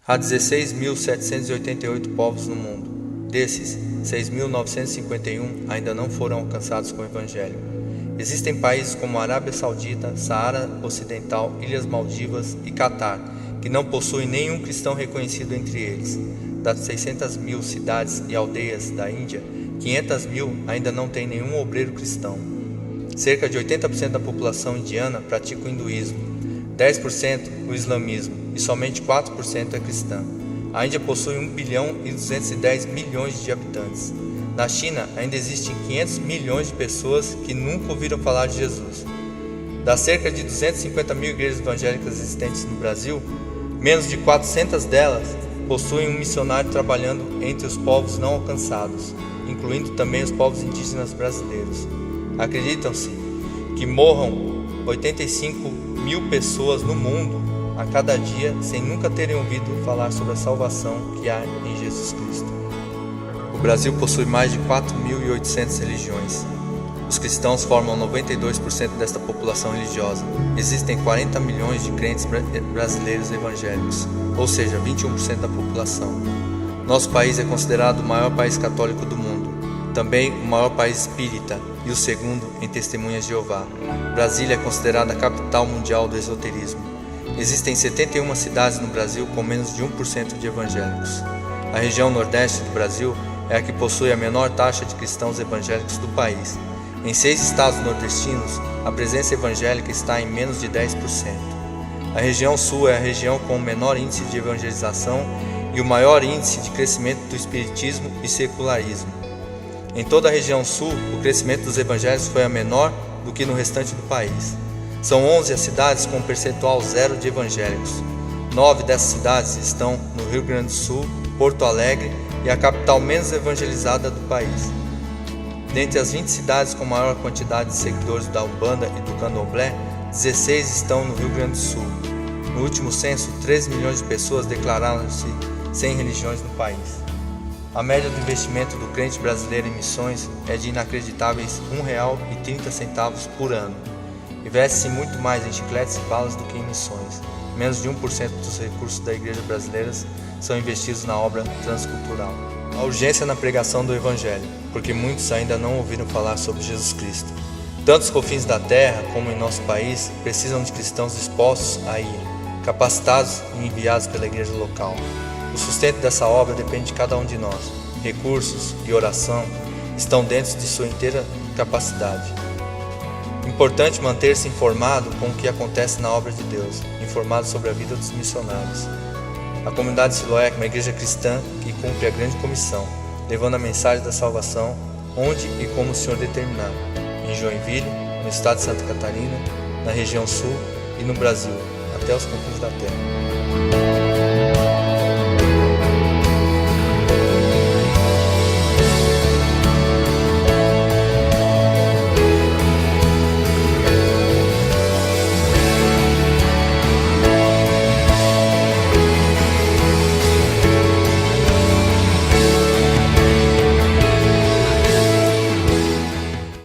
Há 16.788 povos no mundo. Desses, 6.951 ainda não foram alcançados com o Evangelho. Existem países como a Arábia Saudita, Saara Ocidental, Ilhas Maldivas e Catar, que não possuem nenhum cristão reconhecido entre eles. Das 600.000 cidades e aldeias da Índia, 500.000 ainda não têm nenhum obreiro cristão. Cerca de 80% da população indiana pratica o hinduísmo, 10% o islamismo e somente 4% é cristã. A Índia possui 1 bilhão e 210 milhões de habitantes. Na China, ainda existem 500 milhões de pessoas que nunca ouviram falar de Jesus. Das cerca de 250 mil igrejas evangélicas existentes no Brasil, menos de 400 delas possuem um missionário trabalhando entre os povos não alcançados, incluindo também os povos indígenas brasileiros. Acreditam-se que morram 85 mil pessoas no mundo a cada dia sem nunca terem ouvido falar sobre a salvação que há em Jesus Cristo. O Brasil possui mais de 4.800 religiões. Os cristãos formam 92% desta população religiosa. Existem 40 milhões de crentes brasileiros evangélicos, ou seja, 21% da população. Nosso país é considerado o maior país católico do mundo, também o maior país espírita e o segundo em Testemunhas de Jeová. Brasília é considerada a capital mundial do esoterismo. Existem 71 cidades no Brasil com menos de 1% de evangélicos. A região nordeste do Brasil é a que possui a menor taxa de cristãos evangélicos do país. Em 6 estados nordestinos, a presença evangélica está em menos de 10%. A região sul é a região com o menor índice de evangelização e o maior índice de crescimento do espiritismo e secularismo. Em toda a região sul, o crescimento dos evangélicos foi a menor do que no restante do país. São 11 as cidades com um percentual zero de evangélicos. 9 dessas cidades estão no Rio Grande do Sul, Porto Alegre e a capital menos evangelizada do país. Dentre as 20 cidades com maior quantidade de seguidores da Umbanda e do Candomblé, 16 estão no Rio Grande do Sul. No último censo, 13 milhões de pessoas declararam-se sem religiões no país. A média do investimento do crente brasileiro em missões é de inacreditáveis R$ 1,30 por ano. Investe-se muito mais em chicletes e balas do que em missões. Menos de 1% dos recursos da igreja brasileira são investidos na obra transcultural. A urgência na pregação do Evangelho, porque muitos ainda não ouviram falar sobre Jesus Cristo. Tanto os confins da terra como em nosso país precisam de cristãos dispostos a ir, capacitados e enviados pela igreja local. O sustento dessa obra depende de cada um de nós. Recursos e oração estão dentro de sua inteira capacidade. Importante manter-se informado com o que acontece na obra de Deus, informado sobre a vida dos missionários. A comunidade Siloé é uma igreja cristã que cumpre a grande comissão, levando a mensagem da salvação onde e como o Senhor determinar, em Joinville, no estado de Santa Catarina, na região sul e no Brasil, até os confins da terra.